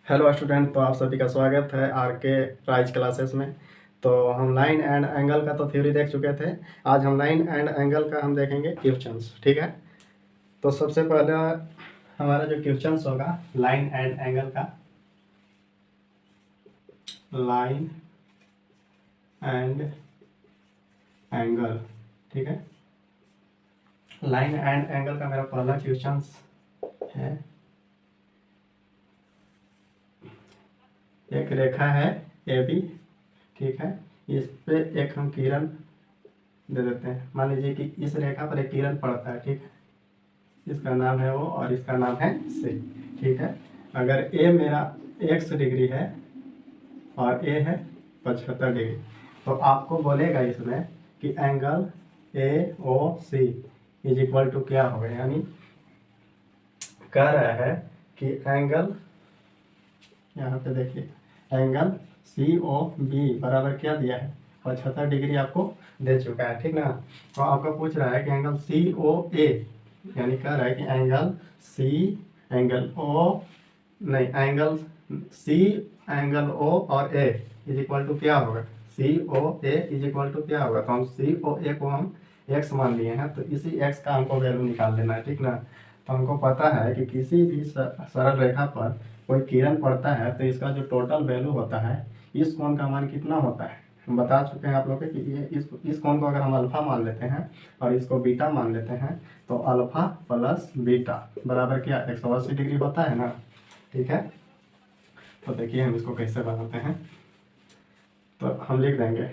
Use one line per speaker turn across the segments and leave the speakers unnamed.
Hello student, तो आप सभी का स्वागत है आर के राइज क्लासेस में। तो हम लाइन एंड एंगल का तो थ्योरी देख चुके थे। आज हम लाइन एंड एंगल का हम देखेंगे क्वेश्चंस। ठीक है, तो सबसे पहले हमारा जो क्वेश्चंस होगा लाइन एंड एंगल का, लाइन एंड एंगल। ठीक है, लाइन एंड एंगल का मेरा पहला क्वेश्चंस है, एक रेखा है ए बी। ठीक है, इस पे एक हम किरण दे देते हैं। मान लीजिए कि इस रेखा पर एक किरण पड़ता है। ठीक है, इसका नाम है O और इसका नाम है C। ठीक है, अगर A मेरा x डिग्री है और A है 75 डिग्री, तो आपको बोलेगा इसमें कि angle AOC is equal to क्या होगा। यानी कह रहा है कि एंगल, यहाँ पे देखिए, एंगल COB बराबर क्या दिया है, 75 डिग्री आपको दे चुका है। ठीक ना, तो आपका पूछ रहा है कि एंगल COA, यानी कह रहा है कि एंगल एंगल O, नहीं, एंगल C, एंगल O और A इज इक्वल टू क्या होगा, COA इज इक्वल टू क्या होगा। तो हम COA को हम x मान लिए हैं, तो इसी x का हमको वैल्यू निकाल लेना है। ठीक ना, तो हमको पता है कि किसी भी सरल रेखा पर कोई किरण पड़ता है तो इसका जो टोटल वैल्यू होता है, इस कोण का मान कितना होता है हम बता चुके हैं आप लोग कि ये इस कोण को अगर हम अल्फा मान लेते हैं और इसको बीटा मान लेते हैं, तो अल्फा प्लस बीटा बराबर क्या 180 डिग्री होता है ना। ठीक है, तो देखिए हम इसको कैसे बनाते हैं। तो हम लिख देंगे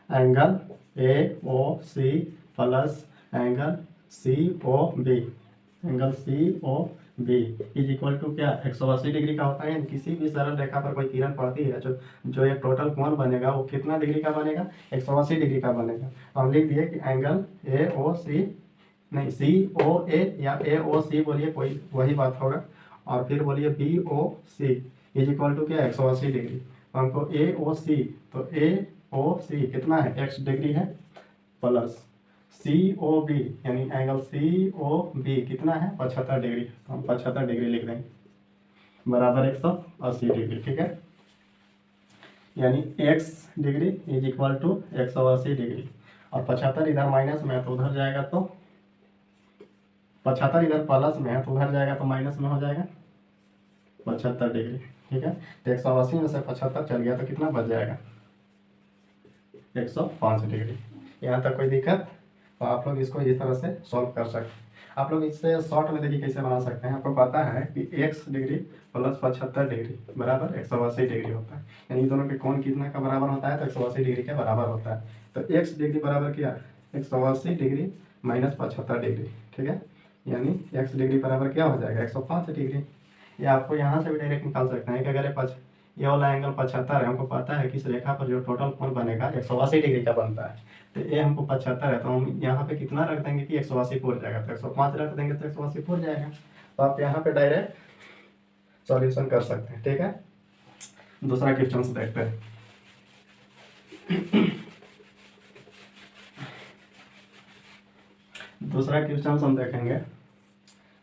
angle AOC plus angle COB, angle COB is equal to क्या 180 डिग्री का होता है। किसी भी सरल रेखा पर कोई किरण पड़ती है, जो ये टोटल कोण बनेगा वो कितना डिग्री का बनेगा, 180 डिग्री का बनेगा। तो हम लिख दिए कि एंगल AOC, नहीं, COA या AOC बोलिए, कोई वही बात होगा, और फिर बोलिए BOC इज इक्वल टू क्या 180 डिग्री। तो हमको AOC, तो AOC कितना है, x डिग्री है, प्लस COB यानी एंगल COB कितना है 75 डिग्री। तो हम 75 डिग्री लिख देंगे बराबर 180 डिग्री। ठीक है, यानी x degree is equal to 180 degree, और 75 इधर माइनस में है तो उधर जाएगा, तो 75 इधर प्लस में है तो उधर जाएगा तो माइनस में हो जाएगा 75 डिग्री। ठीक है, तो 180 में से 75 चल गया तो कितना बच जाएगा 105 डिग्री। यहाँ तक कोई दिक्कत? तो आप लोग इसको इस तरह से सॉल्व कर सकते हैं। आप लोग इससे शॉर्ट में देखिए कैसे बना सकते हैं। आपको पता है कि x डिग्री प्लस 75 डिग्री बराबर 180 डिग्री होता है, यानी दोनों के कोण कितना का बराबर होता है, तो 180 डिग्री के बराबर होता है। तो x डिग्री बराबर क्या 180 डिग्री माइनस 75 डिग्री। ठीक है, यानी x डिग्री बराबर क्या हो जाएगा 105 डिग्री। या आपको यहाँ से भी डायरेक्ट निकाल सकते हैं कि अगर ये वाला एंगल 75 है, हमको पता है कि इस रेखा पर जो टोटल कोण बनेगा 180 डिग्री का बनता है, तो ये हमको 75 है, तो हम यहाँ पे कितना रख देंगे कि 180 पूर जाएगा, तो 105 रख देंगे तो 180 पूर जाएगा। तो आप यहाँ पे डायरेक्ट सॉल्यूशन कर सकते हैं। ठीक है, दूसरा क्वेश्चन से देखते हैं। दूसरा क्वेश्चन हम देखेंगे।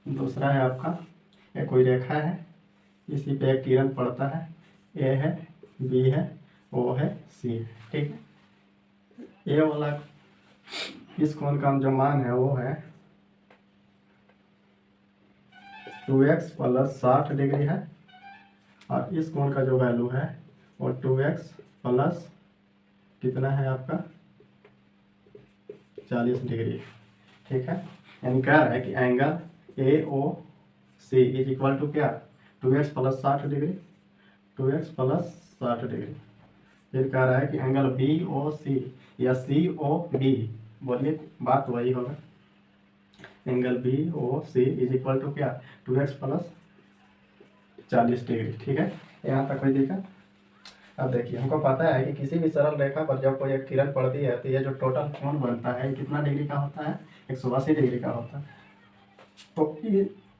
दूसरा है आपका, ये कोई रेखा है, इसी पे एक किरण पड़ता है, ए है, बी है, ओ है, सी है। ठीक है, ए वाला इस कोण का जो मान है वो है 2x प्लस 60 डिग्री है, और इस कोण का जो वैल्यू है वो 2x प्लस कितना है आपका 40 डिग्री। ठीक है, यानी कह रहा है कि angle AOC is equal to क्या 2x plus 60 degree, 2x plus 60 degree. फिर कह रहा है कि एंगल BOC या COB, बोलिए बात वही होगा, angle BOC is equal to क्या 2x प्लस 40 डिग्री। ठीक है, यहाँ तक कोई दिक्कत? अब देखिए, हमको पता है कि किसी भी सरल रेखा पर जब कोई एक किरण पड़ती है तो ये जो टोटल कोण बनता है कितना डिग्री का होता है 180 डिग्री का होता है। तो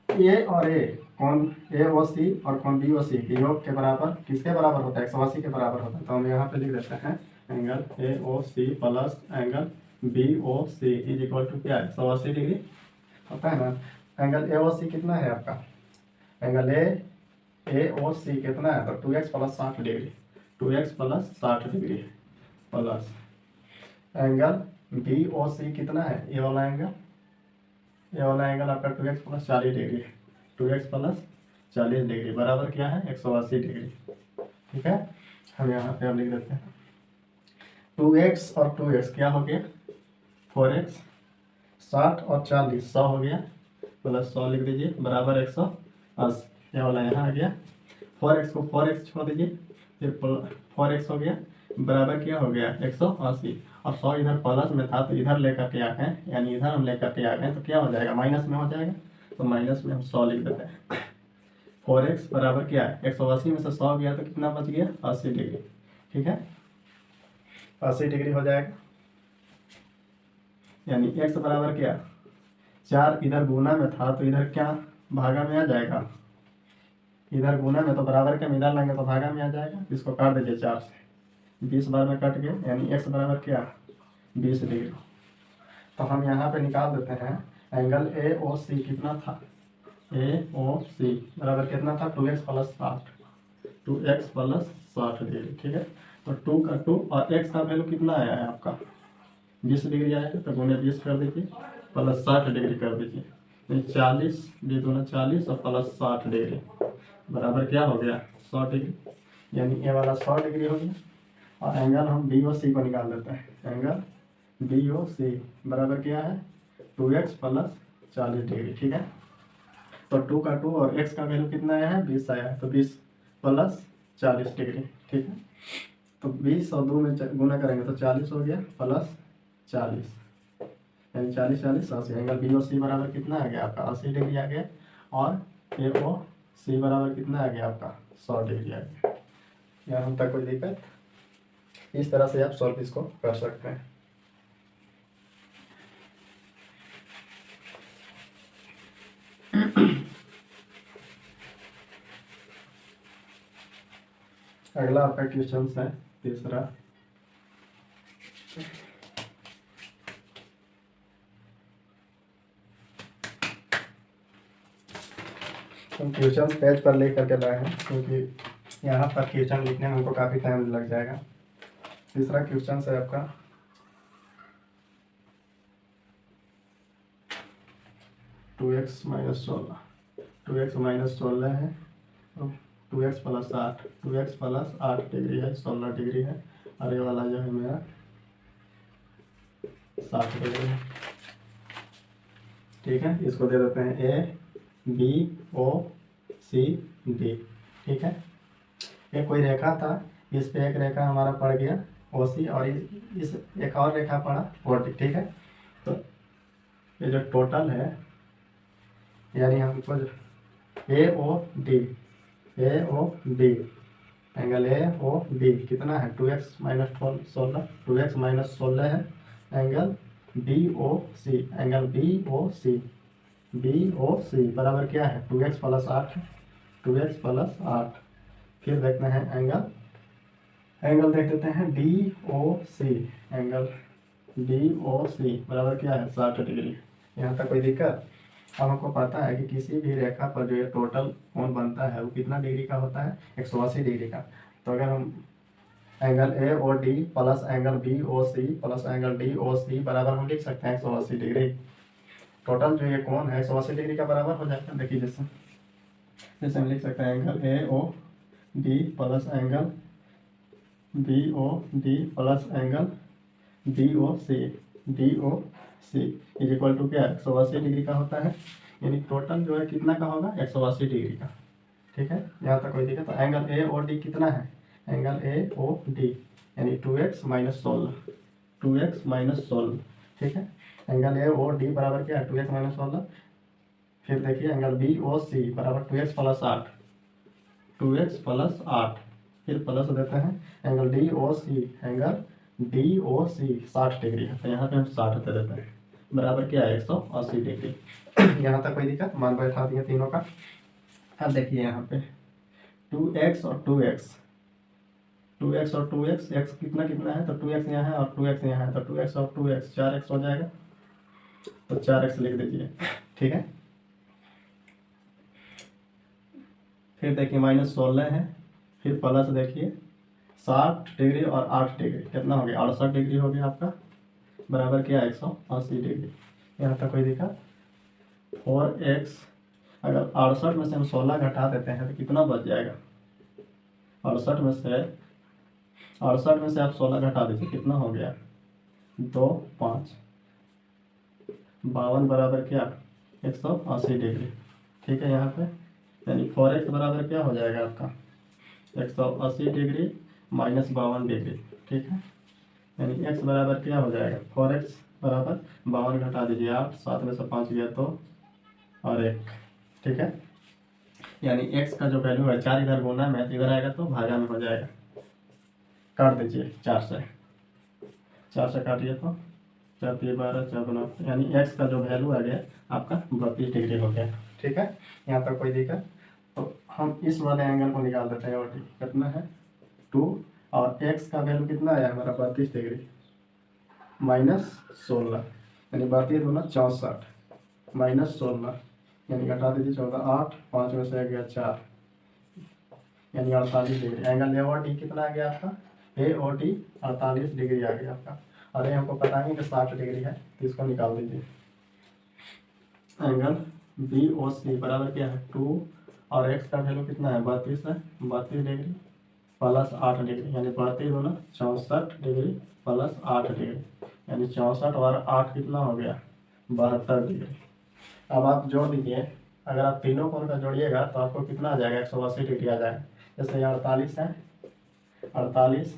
ए और ए, कोण AOC और कोण BOC के योग के बराबर किसके बराबर होता है 180 के बराबर होता है। तो हम यहाँ पे लिख देते हैं angle AOC plus angle BOC is equal to क्या 180 डिग्री होता है ना। एंगल AOC कितना है आपका, एंगल ए ओ सी कितना है, तो 2x plus 60 degree, 2x plus 60 degree plus angle B O C कितना है, ये वाला एंगल आपका 2x plus 40 degree, 2x plus 40 degree बराबर क्या है, 180 डिग्री। ठीक है, हम यहाँ पे अब लिख देते हैं 2x और 2x क्या हो गया, 4x, 60 और 40 100 हो गया, प्लस 100 लिख दीजिए बराबर 180। ये वाला यहाँ आ गया, 4x को 4x छोड़ दीजिए, फिर 4x हो गया बराबर क्या हो गया, 180, और 100 इधर प्लस में था तो इधर लेकर के आ गए, यानी इधर हम लेकर के आ गए तो क्या हो जाएगा, माइनस में हो जाएगा, तो माइनस में हम 100 लिख देते हैं। 4x बराबर क्या है, 180 में से 100 गया तो कितना बच गया, 80 डिग्री। ठीक है, 80 डिग्री हो जाएगा, यानी x बराबर क्या, 4 इधर गुना में था तो इधर क्या भागा में आ जाएगा, इधर गुना में तो बराबर के में इधर लेंगे तो भागा में आ जाएगा, इसको काट दीजिए 4 से, 20 बार में कट गया, यानी x बराबर क्या, 20 डिग्री। तो हम यहाँ पे निकाल देते हैं एंगल ए ओ सी कितना था, ए ओ सी बराबर कितना था, 2x plus 60, 2x plus 60 degree. ठीक है, तो 2 का 2 और x का वैल्यू कितना आया है आपका, 20 डिग्री आया है, तो गुने 20 कर दीजिए प्लस 60 डिग्री कर दीजिए, 40 2 दूना 40 और प्लस 60 डिग्री बराबर क्या हो गया, 100 डिग्री, यानी ये वाला 100 डिग्री हो गया। और एंगल हम बी ओ सी को निकाल देते हैं, एंगल बी ओ सी बराबर क्या है, 2x प्लस 40 डिग्री। ठीक है, तो 2 का 2 और x का वैल्यू कितना आया है, 20 आया है, तो 20 प्लस 40 डिग्री। ठीक है, तो 20 और 2 में गुना करेंगे तो 40 हो गया प्लस 40, यानी 40 40 80। एंगल बी ओ सी बराबर कितना आ गया आपका, 80 डिग्री आ गया, और ए ओ सी बराबर कितना आ गया आपका, 100 डिग्री आ गया। यहाँ हम तक कोई दिक्कत, इस तरह से आप सॉल्व इसको कर सकते हैं। अगला आपका क्वेश्चन है तीसरा, हम क्वेश्चन पेज पर ले करके लाए हैं, क्योंकि यहाँ पर क्वेश्चन लिखने में हमको काफ़ी टाइम लग जाएगा। तीसरा क्वेश्चन है आपका 2x माइनस 16, 2x माइनस 16 है, 2x plus 8, 2x plus 8 degree है, 16 डिग्री है, और ये वाला जो है मेरा 60 डिग्री है। ठीक है, इसको दे देते हैं A B O C D. ठीक है, ये कोई रेखा था, इस पे एक रेखा हमारा पड़ गया ओ सी, और इस एक और रेखा पड़ा ओ डी। ठीक है, तो ये जो टोटल है, यानी हमको A O D angle A O D कितना है, 2x माइनस 16, 2x माइनस 16 है, angle B O C, angle B O C बराबर क्या है, 2x प्लस 8 है, 2x प्लस 8। फिर देखते हैं एंगल देख देते हैं D O C, angle D O C बराबर क्या है, 60 डिग्री। यहाँ तक कोई दिक्कत। अब हमको पता है कि किसी भी रेखा पर जो ये टोटल कोण बनता है वो कितना डिग्री का होता है, 180 डिग्री का। तो अगर हम angle A O D plus angle B O C plus angle D O C बराबर हम लिख सकते हैं 180 डिग्री। टोटल जो ये कोण है 180 डिग्री का बराबर हो जाएगा। देखिए जैसे हम लिख सकते हैं angle A O D plus angle B O D plus angle D O C is equal to क्या, 180 डिग्री का होता है। यानी टोटल जो है कितना का होगा, 180 डिग्री का। ठीक है, यहाँ तक कोई दिक्कत। तो एंगल ए ओ डी कितना है, एंगल ए ओ डी यानी 2x माइनस 16। ठीक है, एंगल ए ओ डी बराबर क्या है, 2x माइनस 16। फिर देखिए एंगल बी ओ सी बराबर 2x प्लस 8, 2x प्लस 8। फिर प्लस देते हैं एंगल डी ओ सी 60 डिग्री है, तो यहाँ पे हम 60 दे देते हैं बराबर क्या है, 180 डिग्री। यहाँ तक कोई दिक्कत, मान बैठा दिए तीनों का। अब देखिए यहाँ पे 2x और 2x, x कितना कितना है, तो 2x यहाँ है और 2x यहाँ है, तो 2x और 2x 4x हो जाएगा, तो 4x लिख दीजिए। ठीक है, फिर देखिए -16 है, फिर प्लस देखिए 60 डिग्री और 8 डिग्री, कितना हो गया 68 डिग्री हो गया आपका, बराबर क्या 180 डिग्री। यहाँ तक कोई दिक्कत। 4x, अगर 68 में से हम 16 घटा देते हैं तो कितना बच जाएगा, 68 में से आप 16 घटा दीजिए, कितना हो गया 2 5 52 बराबर क्या 180 डिग्री। ठीक है, यहाँ पे यानी 4x बराबर क्या हो जाएगा आपका 180 डिग्री माइनस 52 डिग्री। ठीक है, यानी x बराबर क्या हो जाएगा 4x बराबर 52 घटा दीजिए 8, 7 में से 5 गया 2 और 1। ठीक है, यानी x का जो वैल्यू है 4 इधर गुना में इधर आएगा तो भागा में हो जाएगा, काट दीजिए 4 से काटिए तो 4 3 12 4 गुना, यानी x का जो वैल्यू आ गया आपका 32 डिग्री हो गया। ठीक है, यहाँ तक कोई दिक्कत। तो हम इस वाले एंगल को निकाल देते हैं, और कितना है 2, और x का वैल्यू कितना आया हमारा 32 डिग्री -16, यानी 32 दूना 64 -16, यानी घटा दीजिए 14 8, 5 में से गया 4, यानी 48 डिग्री। एंगल ए और डी कितना आ गया आपका, ए और डी 48 डिग्री आ गया आपका, और ये हमको पता है कि 60 डिग्री है, तो इसको निकाल दीजिए। एंगल बी ओ सी बराबर क्या है 2, और x का वैल्यू कितना है 32 है, 32 डिग्री प्लस 8 डिग्री, यानी 32 दूना 64 डिग्री प्लस 8 डिग्री, यानी 64 और 8 कितना हो गया 72 डिग्री। अब आप जोड़ दीजिए, अगर आप तीनों कोण का जोड़िएगा तो आपको कितना आ जाएगा 180 डिग्री आ जाएगा। जैसे 48 है, 48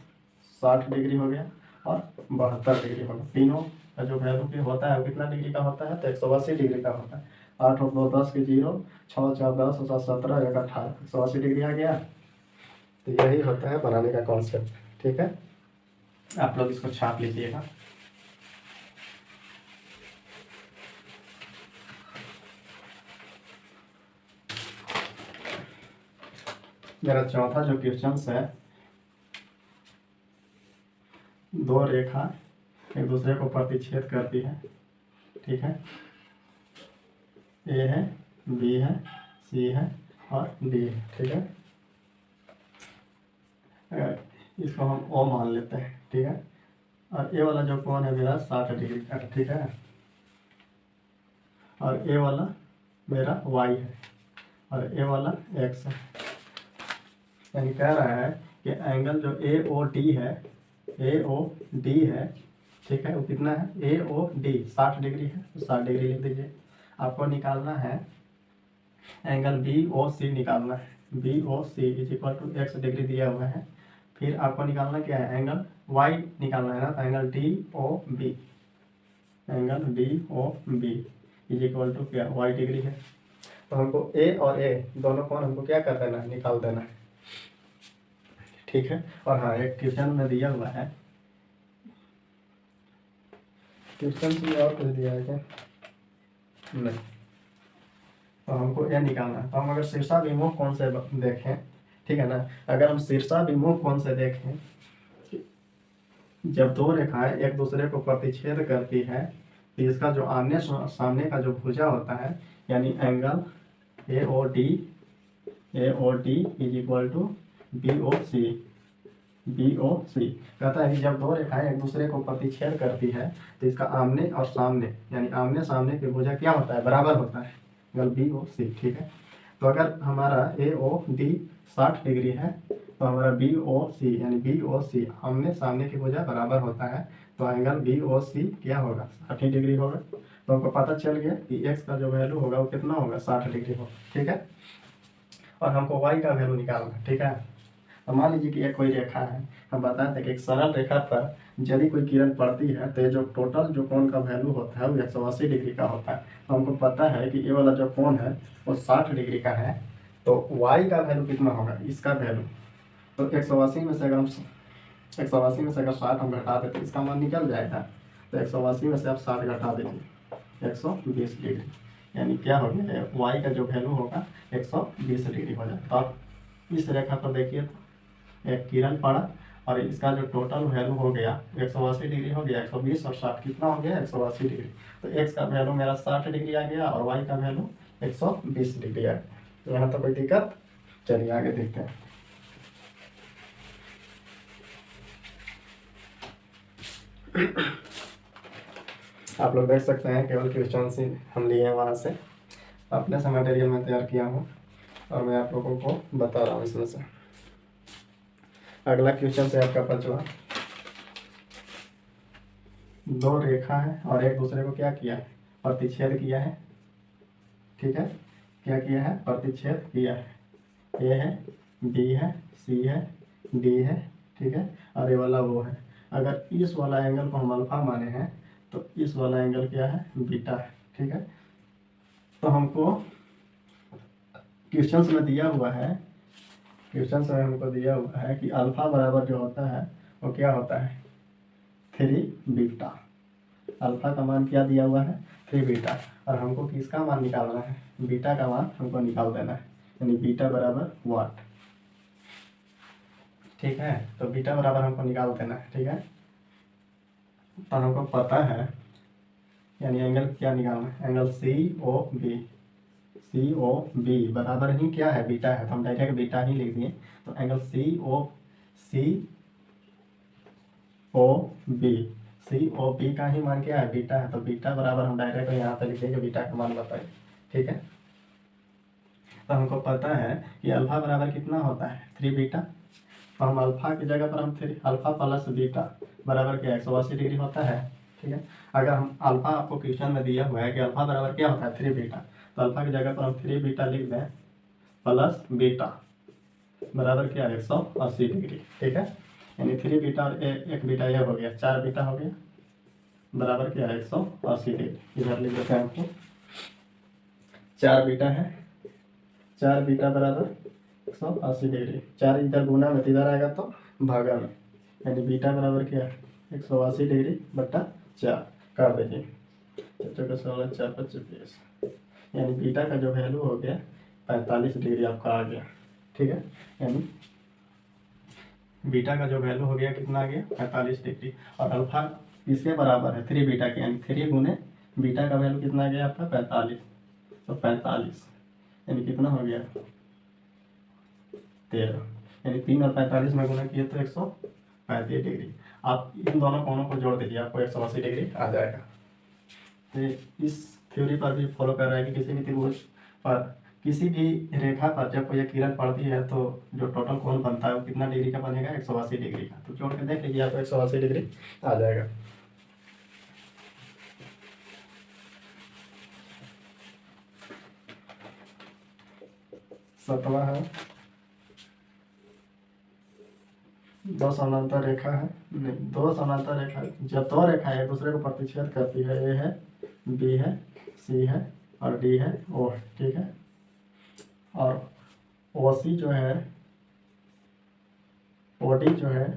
60 डिग्री हो गया और 72 डिग्री हो गया। तीनों का जो वैल्यू होता है वो कितना डिग्री का होता है, तो 180 डिग्री का होता है। 8 और 2 10 के 0, 6 4 10 7 17 1 18, 180 डिग्री आ गया। तो यही होता है बनाने का कॉन्सेप्ट। ठीक है, आप लोग इसको छाप लीजिएगा। मेरा चौथा जो क्वेश्चन है, दो रेखा एक दूसरे को प्रतिच्छेद करती है। ठीक है, ए है, बी है, सी है और डी है। ठीक है, इसको हम ओ मान लेते हैं। ठीक है, और ए वाला जो कोण है मेरा 60 डिग्री का। ठीक है, और ए वाला मेरा वाई है और ए वाला एक्स है। यानी कह रहा है कि एंगल जो ए ओ डी है, ए ओ डी है, ठीक है, वो कितना है ए ओ डी 60 डिग्री है, तो 60 डिग्री लिख दीजिए। आपको निकालना है एंगल बी ओ सी निकालना है, B O C is equal to X degree दिया हुआ है। फिर आपको निकालना क्या है एंगल वाई निकालना है ना, तो angle D O B, angle D O B is equal to क्या वाई डिग्री है। तो हमको ए और ए दोनों कोण हमको क्या कर देना है, निकाल देना है। ठीक है, और हाँ एक क्वेश्चन में दिया हुआ है, क्वेश्चन से और कुछ दिया है क्या, नहीं, तो हमको यह निकालना है। तो हम अगर शीर्षाभिमुख कोण से देखें, ठीक है ना, अगर हम शीर्षाभिमुख कोण से देखें, जब दो रेखाएं एक दूसरे को प्रतिच्छेद करती है तो इसका जो आमने सामने का जो भुजा होता है, यानी angle A O D is equal to B O C कहता है कि जब दो रेखाएं एक दूसरे को प्रतिच्छेद करती है तो इसका आमने और सामने यानी आमने सामने की भुजा क्या होता है, बराबर होता है, एंगल बी ओ सी। ठीक है, तो अगर हमारा ए ओ डी 60 डिग्री है तो हमारा बी ओ सी यानी बी ओ सी आमने सामने की भुजा बराबर होता है, तो एंगल बी ओ सी क्या होगा 60 डिग्री होगा। तो हमको पता चल गया कि एक्स का जो वैल्यू होगा वो कितना होगा 60 डिग्री होगा। ठीक है, और हमको वाई का वैल्यू निकालना। ठीक है, तो मान लीजिए कि एक कोई रेखा है, हम बताते हैं कि एक सरल रेखा पर यदि कोई किरण पड़ती है तो ये जो टोटल जो कोण का वैल्यू होता है वो 180 डिग्री का होता है। तो हमको पता है कि ये वाला जो कोण है वो 60 डिग्री का है, तो y का वैल्यू कितना होगा, इसका वैल्यू, तो 180 में से अगर 60 हम घटा देते इसका मान निकल जाएगा। तो 180 में से आप 60 घटा दीजिए 120 डिग्री, यानी क्या हो गया y का जो वैल्यू होगा 120 डिग्री हो जाएगा। तो आप इस रेखा पर देखिए तो एक किरण पड़ा और इसका जो टोटल वैल्यू हो गया 180 डिग्री हो गया, 120 और 60 कितना हो गया 180 डिग्री। तो x का वैल्यू मेरा 60 डिग्री आ गया और y का वैल्यू 120 डिग्री आ गया। तो यहाँ तो कोई दिक्कत चलिए आगे देखते हैं। आप लोग देख सकते हैं केवल क्वेश्चन से हम लिए हैं वहाँ से, अपने से मटेरियल में तैयार किया हूँ और मैं आप लोगों को बता रहा हूँ इसमें से। अगला क्वेश्चन से आपका 5वां, दो रेखा है और एक दूसरे को क्या किया है, प्रतिच्छेद किया है। ठीक है, क्या किया है, प्रतिच्छेद किया है। ए है, बी है, सी है, डी है। ठीक है, और ये वाला वो है। अगर इस वाला एंगल को हम अल्फा माने हैं तो इस वाला एंगल क्या है, बीटा है। ठीक है, तो हमको क्वेश्चन में दिया हुआ है, क्वेश्चन में हमको दिया हुआ है कि अल्फा बराबर जो होता है वो क्या होता है, 3 बीटा। अल्फा का मान क्या दिया हुआ है, 3 बीटा, और हमको किसका मान निकालना है, बीटा का मान हमको निकाल देना है, यानी बीटा बराबर वाट। ठीक है, तो बीटा बराबर हमको निकाल देना है। ठीक है, तो हमको पता है, यानी एंगल क्या निकालना है, एंगल सी ओ बी बराबर ही क्या है, बीटा है, तो हम डायरेक्ट बीटा ही लिख दिए। तो एंगल सी ओ बी का ही मान क्या है, बीटा है, तो बीटा बराबर हम डायरेक्ट यहाँ पे लिख देंगे, बीटा का मान बताइए। ठीक है, तो हमको पता है कि अल्फा बराबर कितना होता है, 3 बीटा। तो हम अल्फा की जगह पर हम 3 अल्फा प्लस बीटा बराबर क्या 180 डिग्री होता है। ठीक है, अगर हम अल्फा आपको क्वेश्चन में दिया हुआ है कि अल्फा बराबर क्या होता है, 3 बीटा, तो अल्फा की जगह पर हम 3 बीटा लिख दें प्लस बीटा बराबर क्या 180 डिग्री। ठीक है, यानी 3 बीटा और एक बीटा ये हो गया, 4 बीटा हो गया बराबर क्या है 180 डिग्री। इधर लिख देते हैं आपको, 4 बीटा है, 4 बीटा बराबर 180 डिग्री। 4 इधर गुना में, इधर आएगा तो भागा में, यानी बीटा बराबर क्या है 180 डिग्री बट्टा 4 कर दीजिए। 4×4=20, यानी बीटा का जो वैल्यू हो गया 45 डिग्री आपका आ गया। ठीक है, यानी बीटा का जो वैल्यू हो गया कितना आ गया 45 डिग्री, और अल्फा किसके बराबर है, 3 बीटा के, यानी 3 गुने बीटा का वैल्यू कितना आ गया आपका 45। तो 45 यानी कितना हो गया 13, यानी 3 और 45 में गुना किए तो 135 डिग्री। आप इन दोनों कोणों को जोड़ दीजिए, आपको 180 डिग्री आ जाएगा। तो इस थ्योरी पर भी फॉलो कर रहा है कि किसी भी त्रिभुज पर, किसी भी रेखा पर जब कोई किरण पड़ती है तो जो टोटल कोण बनता है वो कितना डिग्री का बनेगा, 180 डिग्री का। तो जोड़ के देख लीजिए, आपको 180 डिग्री आ जाएगा। सातवां है, दो समांतर रेखा है, नहीं, दो समांतर रेखा, जब दो रेखा एक दूसरे को प्रतिच्छेद करती है, ए है, बी है, सी है और डी है, ओ है। ठीक है, और ओ सी जो है, ओ डी जो है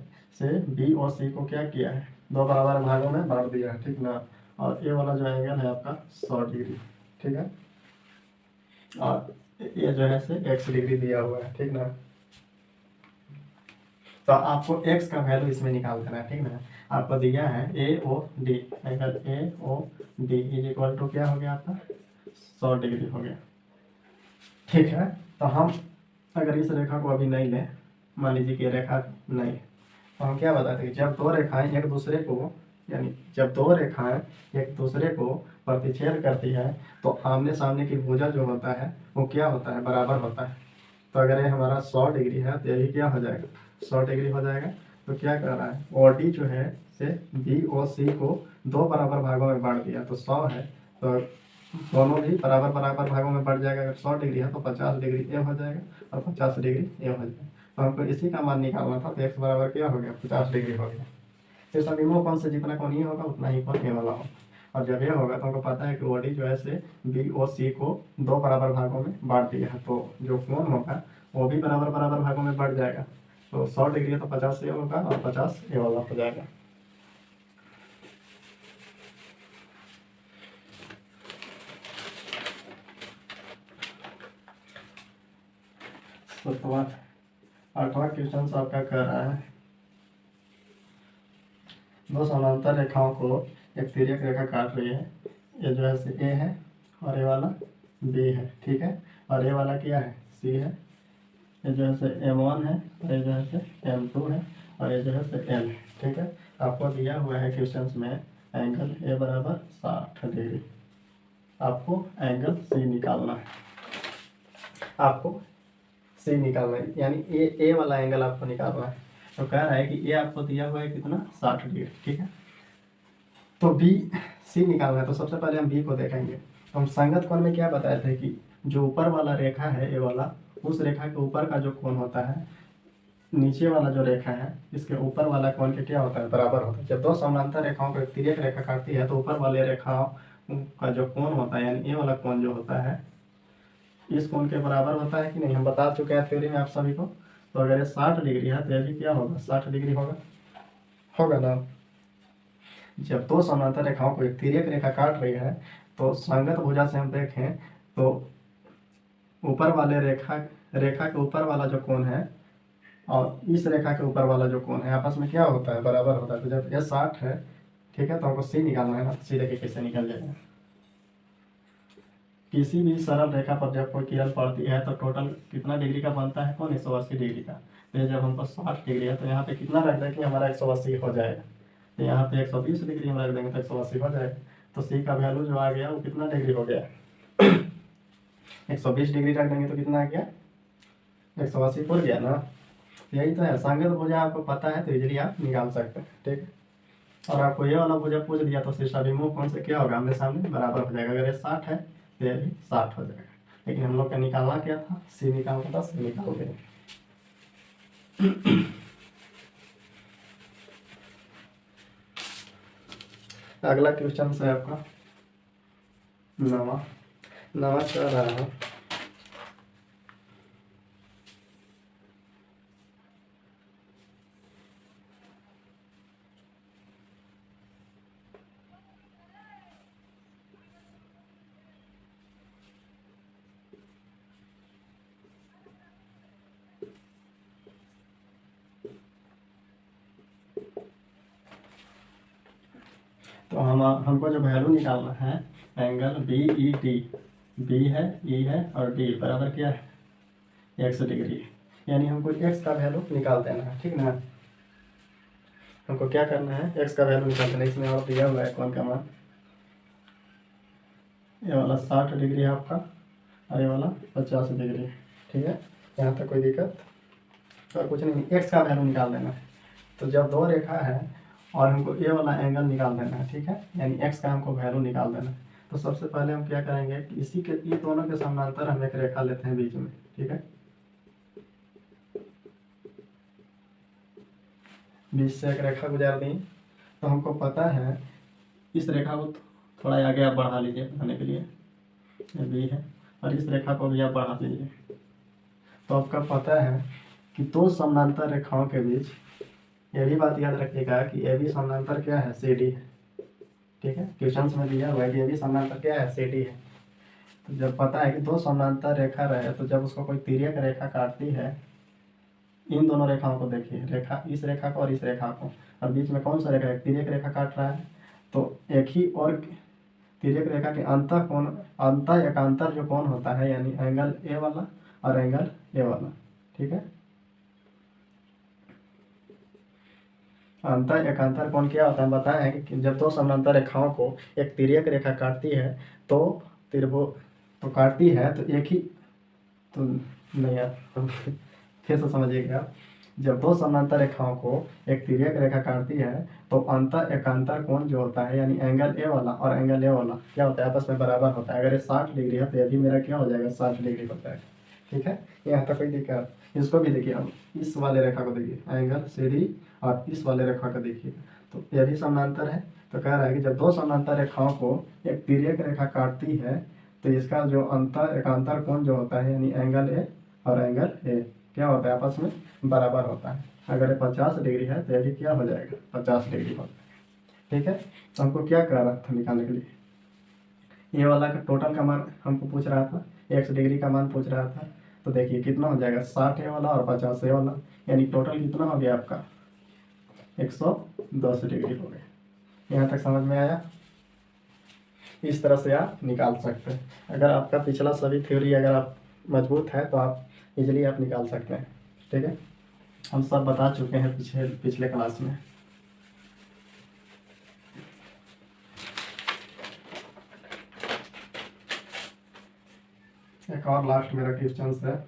से बी ओ सी को क्या किया है, 2 बराबर भागों में बांट दिया है। ठीक ना, और ये वाला जो एंगल है आपका 100 डिग्री। ठीक है, और ये जो है से x डिग्री दिया हुआ है। ठीक ना, तो आपको x का वैल्यू इसमें निकाल देना है। ठीक ना, आपको दिया है A O D, angle A O D is equal to क्या हो गया आपका 100 डिग्री हो गया। ठीक है, तो हम अगर इस रेखा को अभी नहीं लें, मान लीजिए कि रेखा नहीं, तो हम क्या बताते हैं, जब दो रेखाएं एक दूसरे को, यानी जब दो रेखाएं एक दूसरे को प्रतिच्छेद करती है तो आमने सामने की भुजा जो होता है वो क्या होता है, बराबर होता है। तो अगर ये हमारा 100 डिग्री है तो यही क्या हो जाएगा 100 डिग्री हो जाएगा। तो क्या कर रहा है, ओ डी जो है से बी ओ सी को 2 बराबर भागों में बांट दिया, तो 100 है, तो दोनों भी बराबर बराबर भागों में बढ़ जाएगा। अगर 100 डिग्री है तो 50 डिग्री ए हो जाएगा और 50 डिग्री ए हो जाएगा। तो हमको इसी का मान निकालना था, तो एक्स बराबर क्या हो गया 50 डिग्री हो गया। तो समीमों कोण से जितना कोण ये होगा उतना ही कोण ए वाला होगा, और जब ये होगा तो हमको पता है कि ओ डी जो है से बी ओ सी को 2 बराबर भागों में बांट दिया है, तो जो कोण होगा वो भी बराबर बराबर भागों में बढ़ जाएगा। तो 100 डिग्री है तो 50 ए होगा और 50 ए वाला हो जाएगा। तो 8वां क्वेश्चन आपका कह रहा है, दो समांतर रेखाओं को एक तिर्यक रेखा काट रही है, ये जो है से ए है और ये वाला बी है। ठीक है, और ये वाला क्या है सी है, ये जो है से M1 है और ये जो है से M2 है और ये जो है से L है। ठीक है, आपको दिया हुआ है क्वेश्चन में एंगल A बराबर 60 डिग्री, आपको एंगल C निकालना है, आपको C निकालना है, यानी ए वाला एंगल आपको निकालना है। तो कह रहा है कि ए आपको दिया हुआ है कितना 60 डिग्री। ठीक है, तो बी सी निकालना है। तो सबसे पहले हम बी को देखेंगे। तो हम संगत कोण में क्या बताए थे कि जो ऊपर वाला रेखा है ए वाला, उस रेखा के ऊपर का जो कोण होता है, नीचे वाला जो रेखा है इसके ऊपर वाला कोण के क्या होता है, बराबर होता है। जब दो समानांतर रेखाओं को एक तिर्यक रेखा काटती है तो ऊपर वाले रेखाओं का जो कोण होता है, यानी ए वाला कोण जो होता है, इस कोण के बराबर होता है कि नहीं, हम बता चुके हैं थ्योरी में आप सभी को। तो अगर ये 60 डिग्री है तो ये भी क्या होगा, 60 डिग्री होगा, होगा ना। जब दो समानांतर रेखाओं को एक तिर्यक रेखा काट रही है तो संगत भुजा से हम देखें तो ऊपर वाले रेखा के ऊपर वाला जो कोण है और इस रेखा के ऊपर वाला जो कोण है आपस में क्या होता है, बराबर होता है। तो जब ये 60 है, ठीक है, तो हमको सी निकालना है ना। सी देखिए कैसे निकल जाएगा। किसी भी सरल रेखा पर जब कोई किरण पड़ती है तो टोटल कितना डिग्री का बनता है कोण, 180 डिग्री का। तो जब हमको 60 डिग्री है तो यहाँ पे कितना रख दें कि हमारा 180 हो जाएगा। तो यहाँ पे 120 डिग्री हम रख देंगे तो 180 हो जाएगा। तो सी का वैल्यू जो आ गया वो कितना डिग्री हो गया, 120 डिग्री रख देंगे तो कितना आ गया, 180 हो गया ना। यही तो है, संगत भुजा आपको पता है तो इजीली आप निकाल सकते हैं। ठीक है, और आपको ये वाला भुजा पूछ दिया तो शीर्षाभिमुख कोण से क्या होगा, आमने सामने बराबर हो जाएगा। अगर ये 60 है तो ये भी 60 हो जाएगा। लेकिन हम लोग का निकालना क्या था, सी निकालना था, सी निकाल देंगे। अगला क्वेश्चन है आपका नवा चल रहा है। तो हमको जो वैल्यू निकालना है angle B E D, B है, ई है और डी बराबर क्या है, 100 डिग्री। यानी हमको एक्स का वैल्यू निकाल देना है। ठीक ना, हमको क्या करना है, एक्स का वैल्यू निकाल देना है। इसमें और दिया हुआ है कोण का मान, ये वाला 60 डिग्री है आपका और ये वाला 50 डिग्री। ठीक है, यहाँ तक कोई दिक्कत और कुछ नहीं। एक्स का वैल्यू निकाल देना है। तो जब दो रेखा है और हमको ए वाला एंगल निकाल देना है, ठीक है, यानी एक्स का हमको वैल्यू निकाल देना है। तो सबसे पहले हम क्या करेंगे कि इसी के ये दोनों के समानांतर हम एक रेखा लेते हैं बीच में। ठीक है, बीच से एक रेखा गुजार दी। तो हमको पता है इस रेखा को थोड़ा आगे आप बढ़ा लीजिए बनाने के लिए, ये बी है, और इस रेखा को भी आप बढ़ा लीजिए। तो आपका पता है कि दो समानांतर रेखाओं के बीच, ये भी बात याद रखिएगा कि ये भी समानांतर क्या है, सी डी है। ठीक है, क्वेश्चन में दिया हुआ है कि ये भी समानांतर क्या है, सी डी है। तो जब पता है कि दो समानांतर रेखा रहे तो जब उसको कोई तिर्यक रेखा काटती है, इन दोनों रेखाओं को देखिए, रेखा इस रेखा को और इस रेखा को, और बीच में कौन सा रेखा है, तिर्यक रेखा काट रहा है। तो एक ही और तिर्यक रेखा के अंतः कोण, अंतः एकांतर जो कोण होता है, यानी एंगल ए वाला और एंगल ए वाला। ठीक है, अंतर एकांतर कोण क्या होता है, बताए हैं कि जब दो समानांतर रेखाओं को एक तिर्यक रेखा काटती है तो त्रिभुज तो काटती है तो एक ही, तो नहीं यार फिर से समझिएगा। जब दो समानांतर रेखाओं को एक तिर्यक रेखा काटती है तो अंतर एकांतर कोण जो होता है, यानी एंगल ए वाला और एंगल ए वाला क्या होता है, आपस में बराबर होता है। अगर ये 60 डिग्री है तो ये भी मेरा क्या हो जाएगा, 60 डिग्री होता है। ठीक है, यहाँ तक कोई दिक्कत। इसको भी देखिए, हम इस वाले रेखा को देखिए, एंगल सी डी, और इस वाले रेखा को देखिए तो यह भी समानांतर है। तो कह रहा है कि जब दो समानांतर रेखाओं को एक तिर्यक रेखा काटती है तो इसका जो अंतर एकांतर कोण जो होता है, यानी एंगल ए और एंगल ए क्या होता है, आपस में बराबर होता है। अगर ये 50 डिग्री है तो ये भी क्या हो जाएगा, 50 डिग्री होता है। ठीक है, तो हमको क्या कर रहा था निकालने के लिए, ये वाला का टोटल का मान हमको पूछ रहा था, 100 डिग्री का मान पूछ रहा था। तो देखिए कितना हो जाएगा, 60 ए वाला और 50 ए वाला, यानी टोटल कितना हो गया आपका, 110 डिग्री हो गया। यहाँ तक समझ में आया। इस तरह से आप निकाल सकते हैं। अगर आपका पिछला सभी थ्योरी अगर आप मजबूत है तो आप इजीली आप निकाल सकते हैं। ठीक है, हम सब बता चुके हैं पिछले क्लास में। एक और लास्ट मेरा क्वेश्चन है,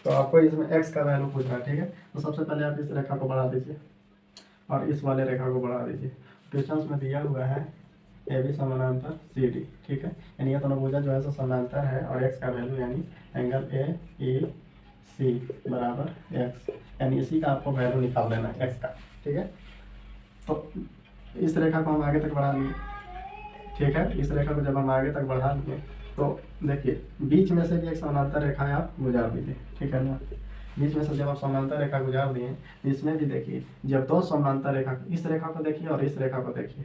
तो आपको इसमें x का वैल्यू पूछना है। ठीक है, तो सबसे पहले आप इस रेखा को बढ़ा दीजिए और इस वाले रेखा को बढ़ा दीजिए। क्वेश्चन में दिया हुआ है ए बी समानांतर सी डी। ठीक है, यानी ये दोनों भुजा जो है सो समानांतर है और x का वैल्यू यानी एंगल ए ई सी बराबर x, यानी इसी का आपको वैल्यू निकाल लेना है x का। ठीक है, तो इस रेखा को हम आगे तक बढ़ा लिए। ठीक है, इस रेखा को जब हम आगे तक बढ़ा लिए तो देखिए बीच में से भी एक समानांतर रेखा आप गुजार दीजिए। ठीक है ना, बीच में से जब आप समानांतर रेखा गुजार दिए तो इसमें भी देखिए जब दो समानांतर रेखा, इस रेखा को देखिए और इस रेखा को देखिए।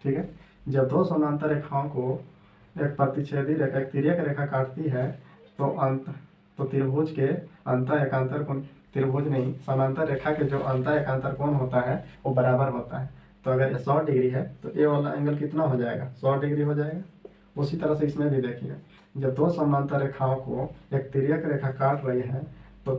ठीक है, जब दो समानांतर रेखाओं को एक प्रतिच्छेदी रेखा, एक तिर्यक रेखा काटती है तो त्रिभुज के अंतः एकांतर कोण, त्रिभुज नहीं समानांतर रेखा के जो अंतः एकांतर कोण होता है वो बराबर होता है। तो अगर ये 100 डिग्री है तो ये वाला एंगल कितना हो जाएगा, 100 डिग्री हो जाएगा। उसी तरह से इसमें भी देखिए जब दो समानांतर रेखाओं को एक तिर्यक रेखा काट रही है तो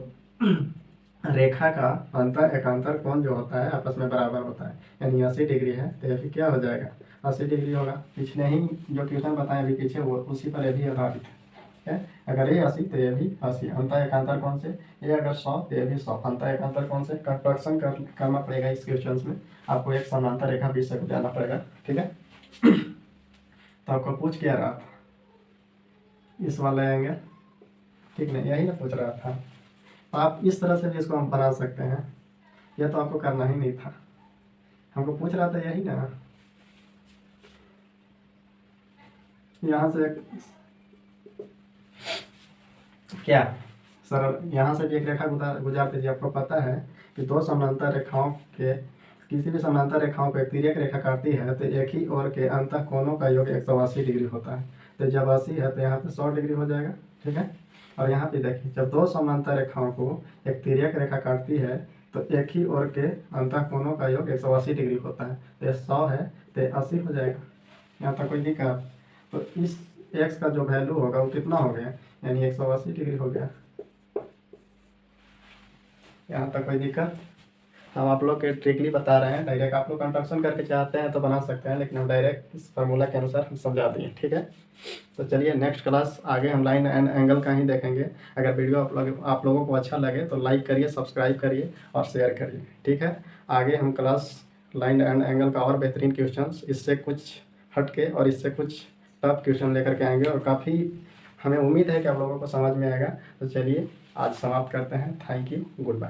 रेखा का अंतर एकांतर कोण जो होता है आपस में बराबर होता है, यानी 80 डिग्री है तो ये भी क्या हो जाएगा, 80 डिग्री होगा। पिछले ही जो क्वेश्चन बताए अभी पीछे वो उसी पर ये भी आधारित है। अगर ये 80 तो ये भी 80, अंतर एकांतर कोण से, ये अगर 100 तो ये भी 100, अंतर एकांतर कोण से कंस्ट्रक्शन करना पड़ेगा। इस क्वेश्चन में आपको एक समानांतर रेखा बीच से गुजारना पड़ेगा। ठीक है, तो आपको पूछ क्या रहा था, इस वाला एंगल, ठीक नहीं, यही ना पूछ रहा था। तो आप इस तरह से भी इसको हम बना सकते हैं, यह तो आपको करना ही नहीं था, हमको पूछ रहा था यही ना। यहाँ से क्या सरल, यहाँ से भी एक रेखा गुजार दीजिए। आपको पता है कि दो समानांतर रेखाओं के, किसी भी समानांतर रेखाओं को एक तिर्यक रेखा काटती है तो एक ही ओर के अंतः कोणों का योग 180 डिग्री होता है। तो जब 80 है तो यहाँ पे 100 डिग्री हो जाएगा। ठीक है, और यहाँ पे देखिए जब दो समानांतर रेखाओं को एक तिर्यक रेखा काटती है तो एक ही ओर के अंतः कोणों का योग 180 डिग्री होता है। तो ये 100 है तो 80 हो जाएगा। यहाँ तक कोई दिक्कत? तो इस x का जो वैल्यू होगा वो कितना हो गया, यानी 180 डिग्री हो गया। यहाँ तक कोई दिक्कत? हम आप लोग के ट्रिकली बता रहे हैं, डायरेक्ट आप लोग कंस्ट्रक्शन करके चाहते हैं तो बना सकते हैं, लेकिन हम डायरेक्ट इस फार्मूला के अनुसार हम समझा दिए। ठीक है, तो चलिए नेक्स्ट क्लास आगे हम लाइन एंड एंगल का ही देखेंगे। अगर वीडियो आप लोगों को अच्छा लगे तो लाइक करिए, सब्सक्राइब करिए और शेयर करिए। ठीक है, आगे हम क्लास लाइन एंड एंगल का और बेहतरीन क्वेश्चन इससे कुछ हटके और इससे कुछ टफ क्वेश्चन लेकर के आएंगे और काफ़ी हमें उम्मीद है कि आप लोगों को समझ में आएगा। तो चलिए आज समाप्त करते हैं। Thank you, good bye.